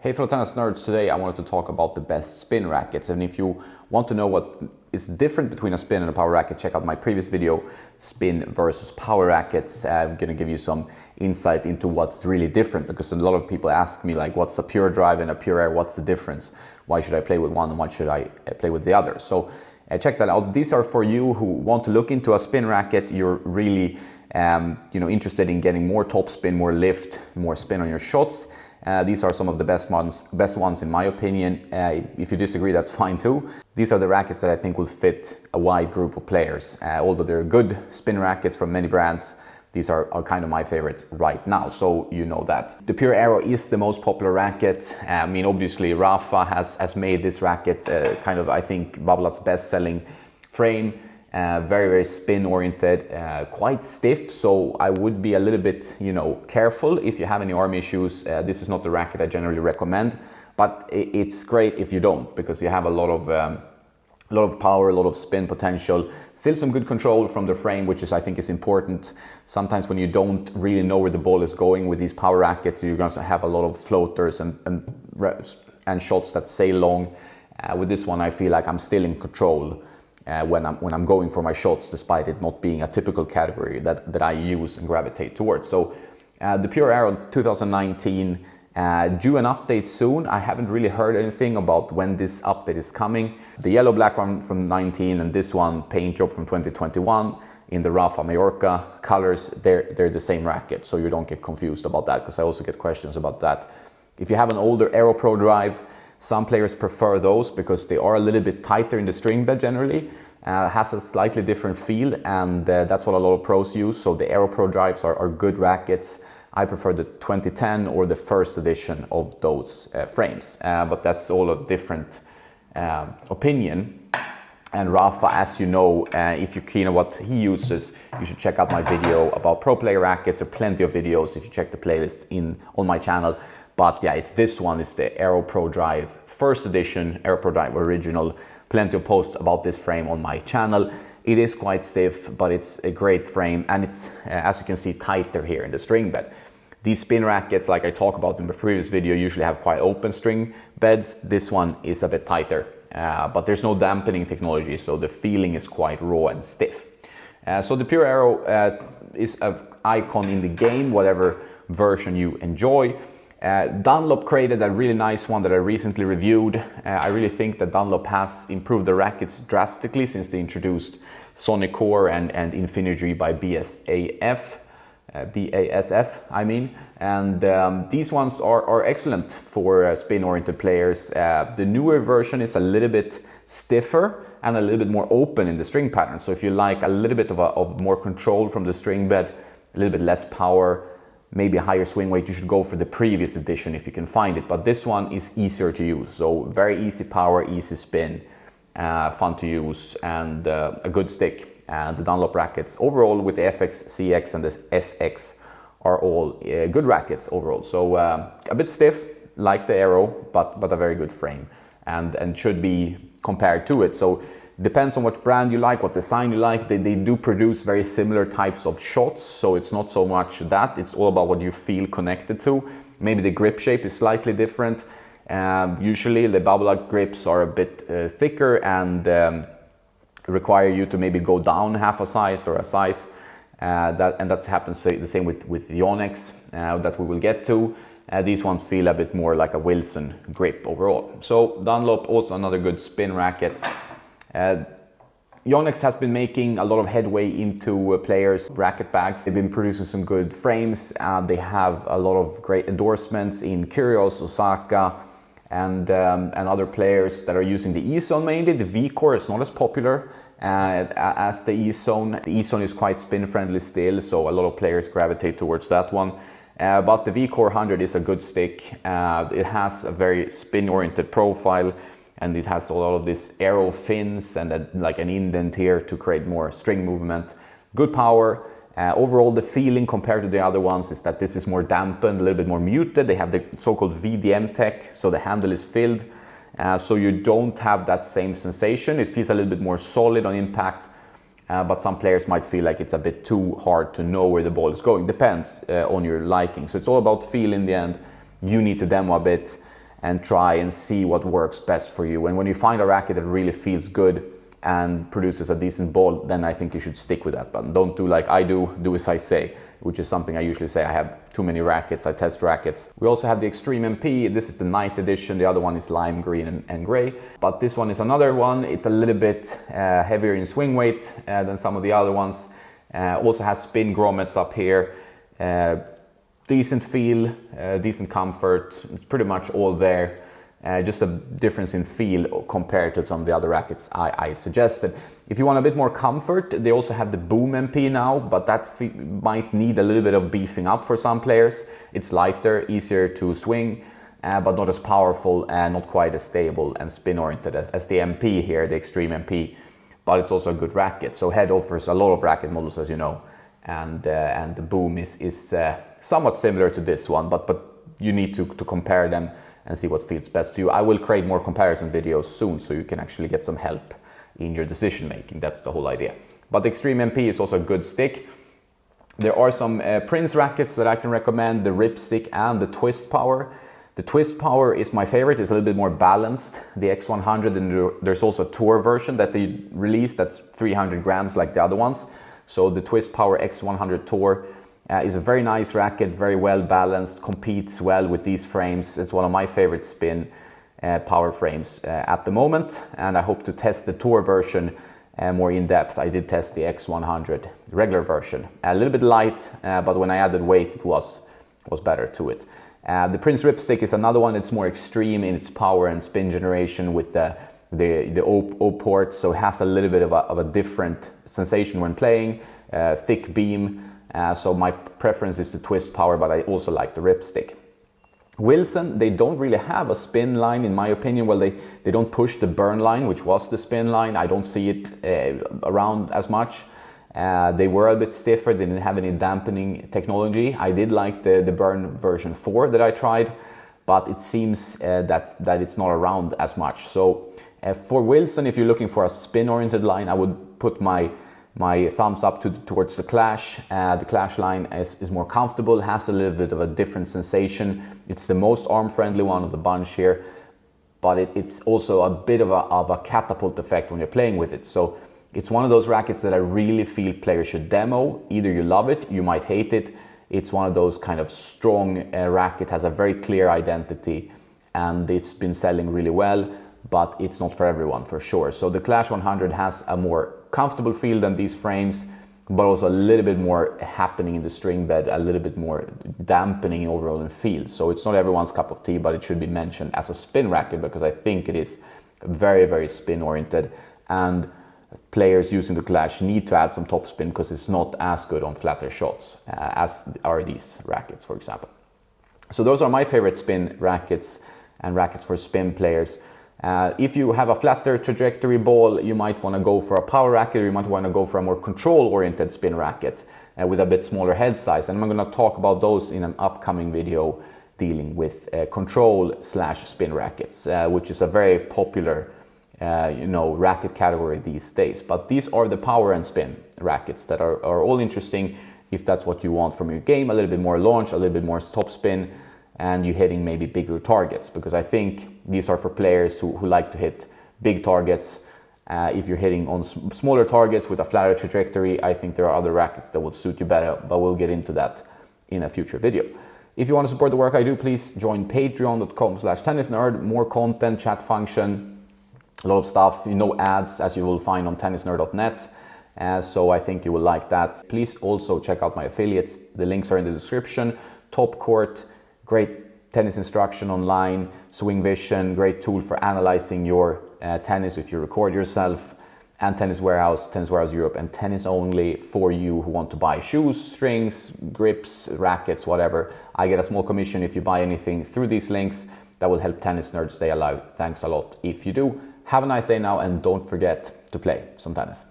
Hey fellow tennis nerds, today I wanted to talk about the best spin rackets, and if you want to know what is different between a spin and a power racket, check out my previous video, spin versus power rackets. I'm going to give you some insight into what's really different, because a lot of people ask me like, what's a Pure Drive and a Pure Aero, what's the difference? Why should I play with one and why should I play with the other? So check that out. These are for you who want to look into a spin racket. You're really interested in getting more top spin, more lift, more spin on your shots. These are some of the best ones in my opinion. If you disagree, that's fine too. These are the rackets that I think will fit a wide group of players. Although they're good spin rackets from many brands, these are kind of my favorites right now, so you know that. The Pure Aero is the most popular racket. I mean, obviously Rafa has made this racket kind of, I think, Babolat's best-selling frame. Very, very spin oriented, quite stiff, so I would be a little bit, careful if you have any arm issues. This is not the racket I generally recommend, but it's great if you don't, because you have a lot of power, a lot of spin potential, still some good control from the frame, which I think is important. Sometimes when you don't really know where the ball is going with these power rackets, you're going to have a lot of floaters and shots that sail long. With this one, I feel like I'm still in control when I'm going for my shots, despite it not being a typical category that I use and gravitate towards. So the Pure Aero 2019, due an update soon. I haven't really heard anything about when this update is coming. The yellow black one from 19 and this one paint job from 2021 in the Rafa Mallorca colors, they're the same racket, so you don't get confused about that, because I also get questions about that. If you have an older Aero Pro Drive, some players prefer those because they are a little bit tighter in the string bed generally, has a slightly different feel, and that's what a lot of pros use. So the Aero Pro Drives are good rackets. I prefer the 2010 or the first edition of those frames, but that's all a different opinion. And Rafa, as you know, if you're keen on what he uses, you should check out my video about pro player rackets. There are plenty of videos if you check the playlist on my channel. But yeah, it's this one, it's the Aero Pro Drive first edition, Aero Pro Drive original. Plenty of posts about this frame on my channel. It is quite stiff, but it's a great frame, and it's, as you can see, tighter here in the string bed. These spin rackets, like I talked about in the previous video, usually have quite open string beds. This one is a bit tighter, but there's no dampening technology, so the feeling is quite raw and stiff. So the Pure Aero is an icon in the game, whatever version you enjoy. Dunlop created a really nice one that I recently reviewed. I really think that Dunlop has improved the rackets drastically since they introduced Sonic Core and Infinity by BASF, I mean. And these ones are excellent for spin-oriented players. The newer version is a little bit stiffer and a little bit more open in the string pattern. So if you like a little bit of more control from the string bed, a little bit less power, maybe a higher swing weight, you should go for the previous edition if you can find it. But this one is easier to use, so very easy power, easy spin, fun to use, and a good stick. The Dunlop rackets overall, with the FX, CX and the SX, are all good rackets overall. So a bit stiff like the Aero, but a very good frame, and should be compared to it. So depends on what brand you like, what design you like. They do produce very similar types of shots, so it's not so much that, it's all about what you feel connected to. Maybe the grip shape is slightly different. Usually the Babolat grips are a bit thicker and require you to maybe go down half a size or a size. That happens the same with the Yonex that we will get to. These ones feel a bit more like a Wilson grip overall. So Dunlop, also another good spin racket. Yonex has been making a lot of headway into players' racket bags. They've been producing some good frames. They have a lot of great endorsements in Kyrgios, Osaka, and other players that are using the E-Zone mainly. The V-Core is not as popular as the E-Zone. The E-Zone is quite spin friendly still, so a lot of players gravitate towards that one. But the V-Core 100 is a good stick. It has a very spin-oriented profile, and it has a lot of these aero fins and like an indent here to create more string movement. Good power. Overall, the feeling compared to the other ones is that this is more dampened, a little bit more muted. They have the so-called VDM tech, so the handle is filled, so you don't have that same sensation. It feels a little bit more solid on impact, but some players might feel like it's a bit too hard to know where the ball is going. Depends on your liking. So it's all about feel in the end. You need to demo a bit. and try and see what works best for you. And when you find a racket that really feels good and produces a decent ball, then I think you should stick with that button. Don't do like I do as I say, which is something I usually say. I have too many rackets, I test rackets. We also have the Extreme MP. This is the night edition. The other one is lime green and gray. But this one is another one. It's a little bit heavier in swing weight than some of the other ones. Also has spin grommets up here. Decent feel, decent comfort. It's pretty much all there. Just a difference in feel compared to some of the other rackets I suggested. If you want a bit more comfort, they also have the Boom MP now, but that might need a little bit of beefing up for some players. It's lighter, easier to swing, but not as powerful and not quite as stable and spin oriented as the MP here, the Extreme MP. But it's also a good racket. So Head offers a lot of racket models, as you know, and the Boom is somewhat similar to this one, but you need to compare them and see what feels best to you. I will create more comparison videos soon so you can actually get some help in your decision making. That's the whole idea. But the Extreme MP is also a good stick. There are some Prince rackets that I can recommend, the Ripstick and the Twistpower. The Twistpower is my favorite. It's a little bit more balanced. The X100, and there's also a Tour version that they released that's 300 grams like the other ones. So the Twistpower X100 Tour is a very nice racket, very well balanced, competes well with these frames. It's one of my favorite spin power frames at the moment, and I hope to test the Tour version more in depth. I did test the X100 regular version, a little bit light, but when I added weight it was better to it. The Prince Ripstick is another one. It's more extreme in its power and spin generation with the O port, so it has a little bit of a different sensation when playing, thick beam. So my preference is the Twistpower, but I also like the Ripstick. Wilson, they don't really have a spin line in my opinion. Well, they don't push the burn line, which was the spin line. I don't see it around as much. They were a bit stiffer. They didn't have any dampening technology. I did like the burn version 4 that I tried, but it seems that it's not around as much. So for Wilson, if you're looking for a spin oriented line, I would put my thumbs up towards the Clash. The Clash line is more comfortable, has a little bit of a different sensation. It's the most arm-friendly one of the bunch here, but it's also a bit of a catapult effect when you're playing with it. So it's one of those rackets that I really feel players should demo. Either you love it, you might hate it. It's one of those kind of strong racket, has a very clear identity, and it's been selling really well, but it's not for everyone for sure. So the Clash 100 has a more comfortable feel than these frames, but also a little bit more happening in the string bed, a little bit more dampening overall in feel. So it's not everyone's cup of tea, but it should be mentioned as a spin racket because I think it is very, very spin oriented, and players using the Clash need to add some topspin because it's not as good on flatter shots as are these rackets, for example. So those are my favorite spin rackets and rackets for spin players. If you have a flatter trajectory ball, you might want to go for a power racket, or you might want to go for a more control-oriented spin racket with a bit smaller head size. And I'm going to talk about those in an upcoming video dealing with control/spin rackets, which is a very popular racket category these days. But these are the power and spin rackets that are all interesting if that's what you want from your game. A little bit more launch, a little bit more topspin, and you're hitting maybe bigger targets, because I think these are for players who like to hit big targets. If you're hitting on smaller targets with a flatter trajectory, I think there are other rackets that will suit you better, but we'll get into that in a future video. If you want to support the work I do, please join patreon.com/tennisnerd. More content, chat function, a lot of stuff, no ads, as you will find on tennisnerd.net. So I think you will like that. Please also check out my affiliates. The links are in the description. Top Court, great tennis instruction online. Swing Vision, great tool for analyzing your tennis if you record yourself. And Tennis Warehouse Europe, and Tennis Only for you who want to buy shoes, strings, grips, rackets, whatever. I get a small commission if you buy anything through these links. That will help Tennis Nerds stay alive. Thanks a lot if you do. Have a nice day now, and don't forget to play some tennis.